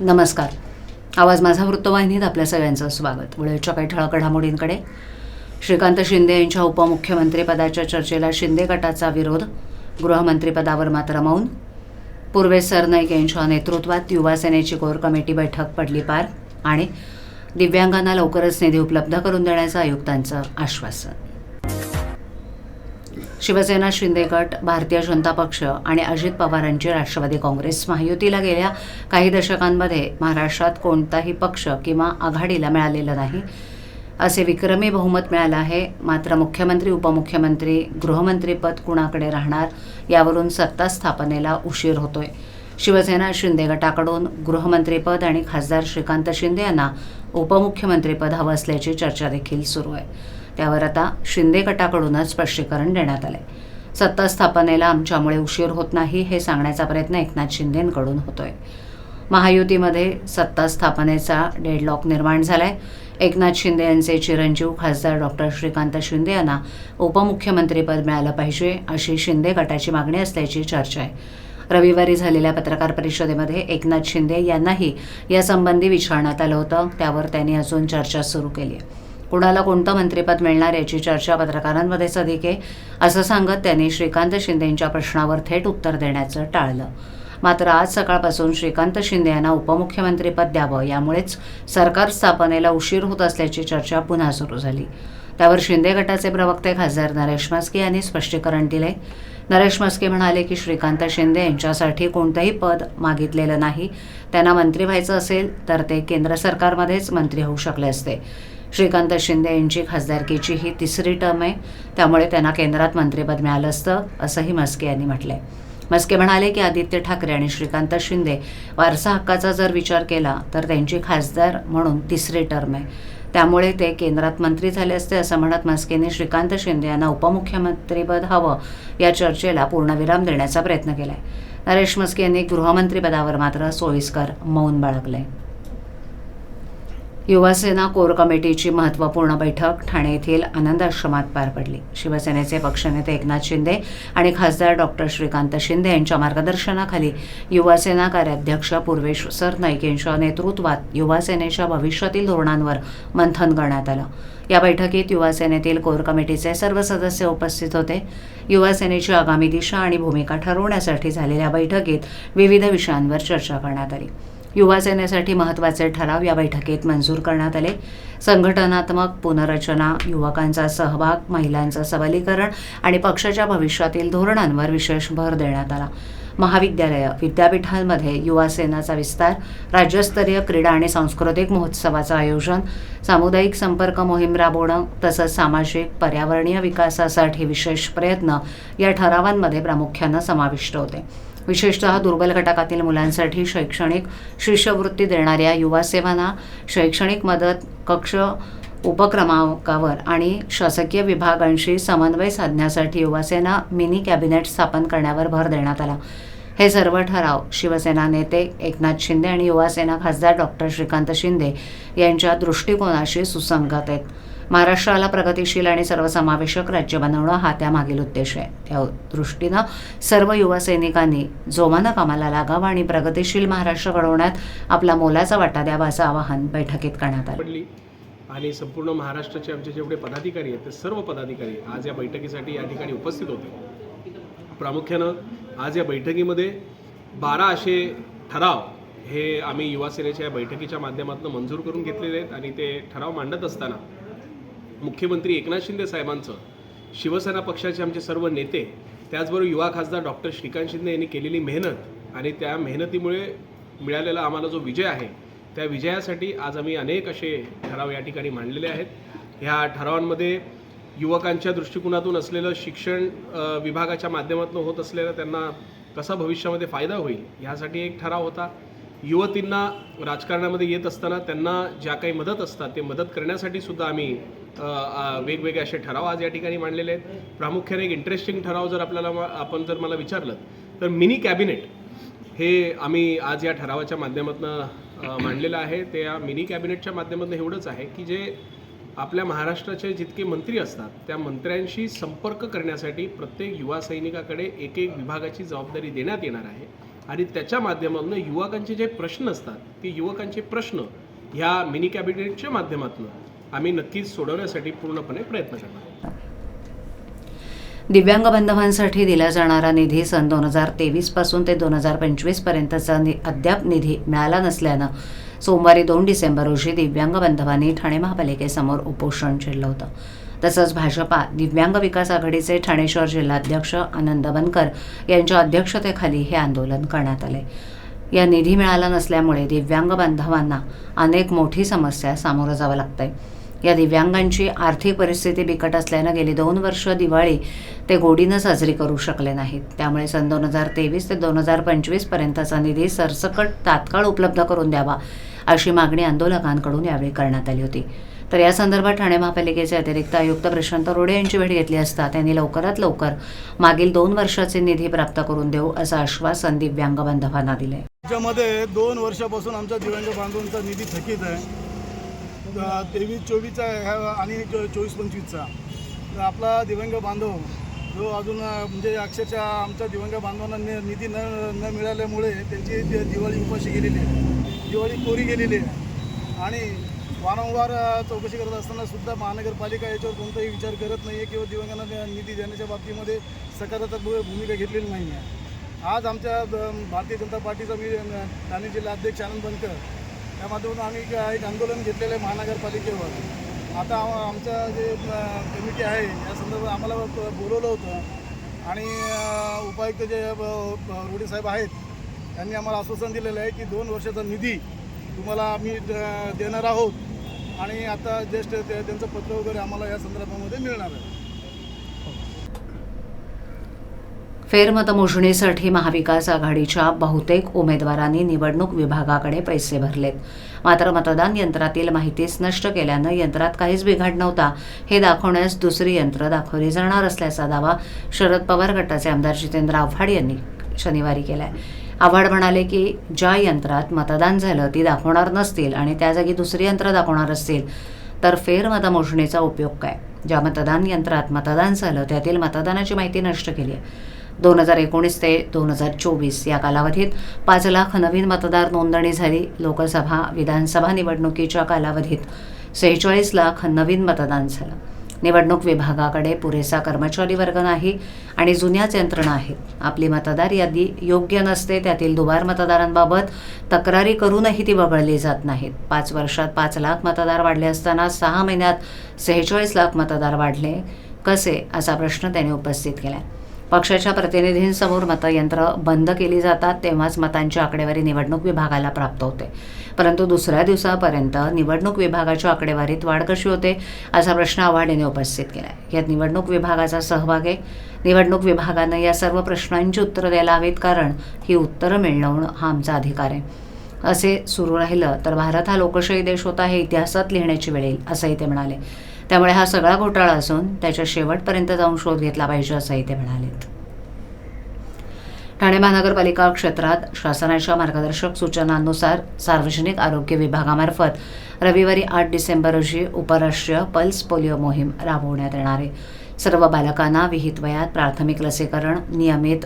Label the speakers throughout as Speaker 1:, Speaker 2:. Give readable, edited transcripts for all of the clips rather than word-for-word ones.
Speaker 1: नमस्कार. आवाज माझा वृत्तवाहिनीत आपल्या सगळ्यांचं स्वागत. वेळेच्या काही ठळक घडामोडींकडे. श्रीकांत शिंदे यांच्या उपमुख्यमंत्रीपदाच्या चर्चेला शिंदे गटाचा विरोध. गृहमंत्रीपदावर मात्र मौन. पूर्वेश सरनाईक यांच्या नेतृत्वात युवा सेनेची कोर कमिटी बैठक पडली पार. आणि दिव्यांगांना लवकरच निधी उपलब्ध करून देण्याचं आयुक्तांचं आश्वासन. शिवसेना, शिंदे गट, भारतीय जनता पक्ष आणि अजित पवारांची राष्ट्रवादी काँग्रेस महायुतीला गेल्या काही दशकांमध्ये महाराष्ट्रात कोणताही पक्ष किंवा आघाडीला मिळालेलं नाही. असे विक्रमी बहुमत मिळालं आहे. मात्र मुख्यमंत्री, उपमुख्यमंत्री, गृहमंत्रीपद कुणाकडे राहणार यावरून सत्ता स्थापनेला उशीर होतोय. शिवसेना, शिंदे गटाकडून गृहमंत्रीपद आणि खासदार श्रीकांत शिंदे यांना उपमुख्यमंत्रीपद हवं असल्याची चर्चा देखील सुरू आहे. त्यावर आता शिंदे गटाकडूनच स्पष्टीकरण देण्यात आले. सत्ता स्थापनेला आमच्यामुळे उशीर होत नाही हे सांगण्याचा प्रयत्न एकनाथ शिंदेंकडून होतोय. महायुतीमध्ये सत्ता स्थापनेचा डेडलॉक निर्माण झालाय. एकनाथ शिंदे यांचे चिरंजीव खासदार डॉक्टर श्रीकांत शिंदे यांना उपमुख्यमंत्रीपद मिळालं पाहिजे अशी शिंदे गटाची मागणी असल्याची चर्चा आहे. रविवारी झालेल्या पत्रकार परिषदेमध्ये एकनाथ शिंदे यांनाही यासंबंधी विचारण्यात आलं होतं. त्यावर त्यांनी अजून चर्चा सुरू केली आहे. कुणाला कोणतं मंत्रिपद मिळणार याची चर्चा पत्रकारांमध्येच अधिक आहे असं सांगत त्यांनी श्रीकांत शिंदेंच्या प्रश्नावर थेट उत्तर देण्याचं टाळलं. मात्र आज सकाळपासून श्रीकांत शिंदे यांना उपमुख्यमंत्रीपद द्यावं यामुळेच सरकार स्थापनेला उशीर होत असल्याची चर्चा पुन्हा सुरू झाली. त्यावर शिंदे गटाचे प्रवक्ते खासदार नरेश म्हस्के यांनी स्पष्टीकरण दिले. नरेश म्हस्के म्हणाले की श्रीकांत शिंदे यांच्यासाठी कोणतंही पद मागितलेलं नाही. त्यांना मंत्री व्हायचं असेल तर ते केंद्र सरकारमध्येच मंत्री होऊ शकले असते. श्रीकांत शिंदे यांची खासदारकीची ही तिसरी टर्म आहे. त्यामुळे त्यांना केंद्रात मंत्रिपद मिळालं असतं असंही म्हस्के यांनी म्हटलंय. म्हस्के म्हणाले की आदित्य ठाकरे आणि श्रीकांत शिंदे वारसा हक्काचा जर विचार केला तर त्यांची खासदार म्हणून तिसरी टर्म आहे. त्यामुळे ते केंद्रात मंत्री झाले असते असं म्हणत म्हस्केंनी श्रीकांत शिंदे यांना उपमुख्यमंत्रीपद हवं या चर्चेला पूर्णविराम देण्याचा प्रयत्न केलाय. नरेश म्हस्के यांनी गृहमंत्रीपदावर मात्र सोयीस्कर मौन बाळगले. युवा सेना कोर कमिटीची महत्त्वपूर्ण बैठक ठाणे येथील आनंद आश्रमात पार पडली. शिवसेनेचे पक्षनेते एकनाथ शिंदे आणि खासदार डॉक्टर श्रीकांत शिंदे यांच्या मार्गदर्शनाखाली युवा सेना कार्याध्यक्ष पूर्वेश सरनाईक यांच्या नेतृत्वात युवा सेनेच्या भविष्यातील धोरणांवर मंथन करण्यात आलं. या बैठकीत युवा सेनेतील कोर कमिटीचे सर्व सदस्य उपस्थित होते. युवा सेनेची आगामी दिशा आणि भूमिका ठरवण्यासाठी झालेल्या बैठकीत विविध विषयांवर चर्चा करण्यात आली. युवा सेनेसाठी महत्त्वाचे ठराव या बैठकीत मंजूर करण्यात आले. संघटनात्मक पुनर्रचना, युवकांचा सहभाग, महिलांचं सबलीकरण आणि पक्षाच्या भविष्यातील धोरणांवर विशेष भर देण्यात आला. महाविद्यालयं, विद्यापीठांमध्ये युवा सेनाचा विस्तार, राज्यस्तरीय क्रीडा आणि सांस्कृतिक महोत्सवाचं आयोजन, सामुदायिक संपर्क मोहीम राबवणं तसंच सामाजिक पर्यावरणीय विकासासाठी विशेष प्रयत्न या ठरावांमध्ये प्रामुख्यानं समाविष्ट होते. विशेषतः दुर्बल घटकातील मुलांसाठी शैक्षणिक शिष्यवृत्ती देणाऱ्या युवा सेवांना शैक्षणिक मदत कक्ष उपक्रमांकावर आणि शासकीय विभागांशी समन्वय साधण्यासाठी युवासेना मिनी कॅबिनेट स्थापन करण्यावर भर देण्यात आला. हे सर्व ठराव शिवसेना नेते एकनाथ शिंदे आणि युवासेना खासदार डॉक्टर श्रीकांत शिंदे यांच्या दृष्टिकोनाशी सुसंगत आहेत. महाराष्ट्राला प्रगतिशील आणि सर्वसमावेशक राज्य बनवणं हा त्यामागील उद्देश आहे. त्या दृष्टीनं सर्व युवा सैनिकांनी जोमानं कामाला लागावं आणि प्रगतिशील महाराष्ट्र घडवण्यात आपला मोलाचा वाटा द्यावा असं आवाहन बैठकीत करण्यात आलं.
Speaker 2: आणि संपूर्ण महाराष्ट्राचे आमचे जेवढे पदाधिकारी आहेत ते सर्व पदाधिकारी आज या बैठकीसाठी या ठिकाणी उपस्थित होते. प्रामुख्यानं आज या बैठकीमध्ये 12 असे ठराव हे आम्ही युवा सेनेच्या या बैठकीच्या माध्यमातून मंजूर करून घेतलेले आहेत. आणि ते ठराव मांडत असताना मुख्यमंत्री एकनाथ शिंदे साहेबांचं, शिवसेना पक्षाचे आमचे सर्व नेते, त्याचबरोबर युवा खासदार डॉक्टर श्रीकांत शिंदे यांनी केलेली मेहनत आणि त्या मेहनतीमुळे मिळालेला आम्हाला जो विजय आहे त्या विजयासाठी आज आम्ही अनेक असे ठराव या ठिकाणी मांडलेले आहेत. ह्या ठरावांमध्ये युवकांच्या दृष्टिकोनातून असलेलं शिक्षण विभागाच्या माध्यमातून होत असलेलं त्यांना कसा भविष्यामध्ये फायदा होईल ह्यासाठी एक ठराव होता. युवतींना राजकारणामध्ये येत असताना त्यांना ज्या काही मदत असतात ते मदत करण्यासाठी सुद्धा आम्ही वेगवेगळे असे ठराव आज या ठिकाणी मांडलेले आहेत. प्रामुख्याने एक इंटरेस्टिंग ठराव जर आपण जर मला विचारलं तर मिनी कॅबिनेट हे आम्ही आज या ठरावाच्या माध्यमातून मांडलेलं आहे. त्या मिनी कॅबिनेटच्या माध्यमातून एवढंच आहे की जे आपल्या महाराष्ट्राचे जितके मंत्री असतात त्या मंत्र्यांशी संपर्क करण्यासाठी प्रत्येक युवा सैनिकाकडे एक एक विभागाची जबाबदारी देण्यात येणार आहे. आणि त्याच्या माध्यमातून युवकांचे जे प्रश्न असतात ते युवकांचे प्रश्न ह्या मिनी कॅबिनेटच्या माध्यमातून आम्ही नक्कीच सोडवण्यासाठी पूर्णपणे प्रयत्न करणार.
Speaker 1: दिव्यांग बांधवांसाठी दिला जाणारा निधी सन 2023 पासून ते 2025 पर्यंतचा अद्याप निधी मिळाला नसल्यानं सोमवारी 2 डिसेंबर रोजी दिव्यांग बांधवांनी ठाणे महापालिकेसमोर उपोषण छेडलं होतं. तसंच भाजपा दिव्यांग विकास आघाडीचे ठाणे शहर जिल्हाध्यक्ष आनंद बनकर यांच्या अध्यक्षतेखाली हे आंदोलन करण्यात आले. या निधी मिळाला नसल्यामुळे दिव्यांग बांधवांना अनेक मोठी समस्या सामोरं जावं लागतंय. या दिव्यांगांची आर्थिक परिस्थिती बिकट असल्यानं गेली 2 वर्ष दिवाळी ते गोडीनं साजरी करू शकले नाहीत. त्यामुळे सन 2023 ते 2025 पर्यंतचा निधी सरसकट तात्काळ उपलब्ध करून द्यावा अशी मागणी आंदोलकांकडून यावेळी करण्यात आली होती. तर या संदर्भात ठाणे महापालिकेचे अतिरिक्त आयुक्त प्रशांत रोडे यांची भेट घेतली असता त्यांनी लवकरात लवकर मागील 2 वर्षाचे निधी प्राप्त करून देऊ असं आश्वासन दिव्यांग बांधवांना दिले.
Speaker 3: राज्यामध्ये 2 वर्षापासून आमच्या दिव्यांग बांधवांचा निधी थकीत आहे. 23-24चा आणि 24-25चा. तर आपला दिव्यांग बांधव जो अजून म्हणजे अक्षरशः आमच्या दिव्यांग बांधवांना निधी न मिळाल्यामुळे त्यांची दिवाळी उपाशी गेलेली आहे, दिवाळी कोरी गेलेली आहे. आणि वारंवार चौकशी करत असताना सुद्धा महानगरपालिका याच्यावर कोणताही विचार करत नाही आहे किंवा दिव्यांगांना निधी देण्याच्या बाबतीमध्ये सकारात्मक भूमिका घेतलेली नाही आहे. आज आमच्या भारतीय जनता पार्टीचा मी ठाणे जिल्हा अध्यक्ष आनंद बनकर या माध्यमातून आम्ही एक आंदोलन घेतलेलं आहे महानगरपालिकेवर. आता आमच्या जे कमिटी आहे या संदर्भात आम्हाला बोलवलं होतं आणि उपायुक्त जे रोडे साहेब आहेत त्यांनी आम्हाला आश्वासन दिलेलं आहे की 2 वर्षाचा निधी तुम्हाला आम्ही देणार आहोत आणि आता जस्ट त्यांचं पत्र वगैरे आम्हाला या संदर्भामध्ये मिळणार आहे.
Speaker 1: फेरमतमोजणीसाठी महाविकास आघाडीच्या बहुतेक उमेदवारांनी निवडणूक विभागाकडे पैसे भरलेत. मात्र मतदान यंत्रातील माहितीच नष्ट केल्यानं यंत्रात काहीच बिघाड नव्हता हे दाखवण्यास दुसरी यंत्र दाखवली जाणार असल्याचा दावा शरद पवार गटाचे आमदार जितेंद्र आव्हाड यांनी शनिवारी केलाय. आव्हाड म्हणाले की ज्या यंत्रात मतदान झालं ती दाखवणार नसतील आणि त्या जागी दुसरी यंत्र दाखवणार असतील तर फेरमतमोजणीचा उपयोग काय. ज्या मतदान यंत्रात मतदान झालं त्यातील मतदानाची माहिती नष्ट केली आहे. 2019 ते 2024 या कालावधीत 5 लाख नवीन मतदार नोंदणी झाली. लोकसभा विधानसभा निवडणुकीच्या कालावधीत 46 लाख नवीन मतदान झालं. निवडणूक विभागाकडे पुरेसा कर्मचारी वर्ग नाही आणि जुन्याच यंत्रणा आहेत. आपली मतदार यादी योग्य नसते. त्यातील दुबार मतदारांबाबत तक्रारी करूनही ती वगळली जात नाहीत. 5 वर्षात 5 लाख मतदार वाढले असताना 6 महिन्यात 46 लाख मतदार वाढले कसे असा प्रश्न त्यांनी उपस्थित केला. पक्षाच्या प्रतिनिधींसमोर मतयंत्र बंद केली जातात तेव्हाच मतांची आकडेवारी निवडणूक विभागाला प्राप्त होते. परंतु दुसऱ्या दिवसापर्यंत निवडणूक विभागाच्या आकडेवारीत वाढ कशी होते असा प्रश्न आव्हाड यांनी उपस्थित केला. यात निवडणूक विभागाचा सहभाग आहे. निवडणूक विभागानं या सर्व प्रश्नांची उत्तरं द्यायला हवीत कारण ही उत्तरं मिळवणं हा आमचा अधिकार आहे. असे सुरू राहिलं तर भारत हा लोकशाही देश होता हे इतिहासात लिहिण्याची वेळ येईल असंही ते म्हणाले. त्यामुळे हा सगळा घोटाळा असून त्याच्या शेवटपर्यंत जाऊन शोध घेतला पाहिजे असंही ते म्हणालेत. ठाणे महानगरपालिका क्षेत्रात शासनाच्या मार्गदर्शक सूचनांनुसार सार्वजनिक आरोग्य विभागामार्फत रविवारी 8 डिसेंबर रोजी उपराष्ट्रीय पल्स पोलिओ मोहीम राबवण्यात येणार आहे. सर्व बालकांना विहित वयात प्राथमिक लसीकरण, नियमित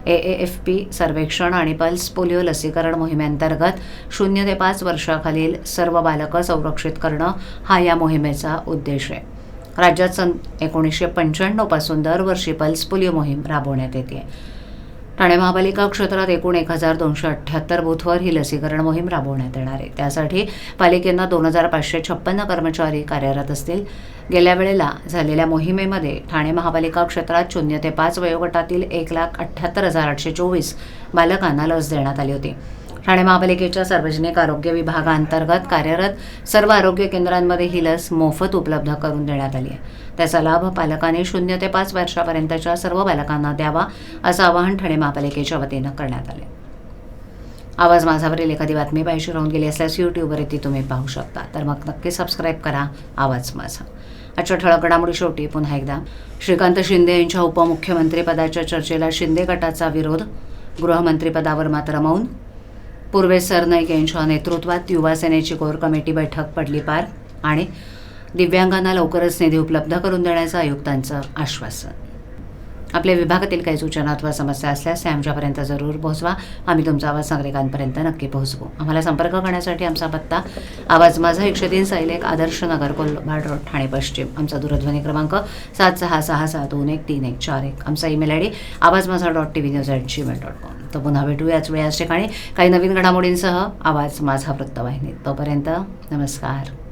Speaker 1: AAFP सर्वेक्षण आणि पल्स पोलिओ लसीकरण मोहिमेअंतर्गत 0 ते 5 वर्षाखालील सर्व बालकं संरक्षित करणं हा या मोहिमेचा उद्देश आहे. राज्यात सन 1995 पासून दरवर्षी पल्स पोलिओ मोहीम राबवण्यात येते. ठाणे महापालिका क्षेत्रात एकूण 1278 बूथवर ही लसीकरण मोहीम राबवण्यात येणार आहे. त्यासाठी पालिकेनं 2556 कर्मचारी कार्यरत असतील. गेल्या वेळेला झालेल्या मोहिमेमध्ये ठाणे महापालिका क्षेत्रात 0 ते 5 वयोगटातील 1,78,824 बालकांना लस देण्यात आली होती. ठाणे महापालिकेच्या सार्वजनिक आरोग्य विभागाअंतर्गत कार्यरत सर्व आरोग्य केंद्रांमध्ये ही लस मोफत उपलब्ध करून देण्यात आली आहे. त्याचा लाभ पालकांनी 0 ते 5 वर्षापर्यंतच्या सर्व बालकांना द्यावा असं आवाहन ठाणे महापालिकेच्या वतीनं करण्यात आले. आवाज माझावरील एखादी बातमी पाहिजे राहून गेली असल्यास यूट्यूबवरती तुम्ही पाहू शकता. तर मग नक्की सबस्क्राईब करा आवाज माझा. आजच्या ठळक घडामोडी शेवटी पुन्हा एकदा श्रीकांत शिंदे यांच्या उपमुख्यमंत्रीपदाच्या चर्चेला शिंदे गटाचा विरोध. गृहमंत्रीपदावर मात्र मौन. पूर्वेश सरनाईक यांच्या नेतृत्वात युवा सेनेची कोर कमिटी बैठक पडली पार. आणि दिव्यांगांना लवकरच निधी उपलब्ध करून देण्याचं आयुक्तांचं आश्वासन. आपल्या विभागातील काही सूचना अथवा समस्या असल्यास त्या आमच्यापर्यंत जरूर पोहोचवा. आम्ही तुमचा आवाज नागरिकांपर्यंत नक्की पोहोचवू. आम्हाला संपर्क करण्यासाठी आमचा पत्ता आवाज माझा 103 सायलेक आदर्श नगर कोलभाड रोड ठाणे पश्चिम. आमचा दूरध्वनी क्रमांक 7666213141. आमचा ईमेल ID awazmaza.tvnews@gmail.com. तर पुन्हा भेटू याच वेळी याच ठिकाणी काही नवीन घडामोडींसह आवाज माझा वृत्तवाहिनी. तोपर्यंत नमस्कार.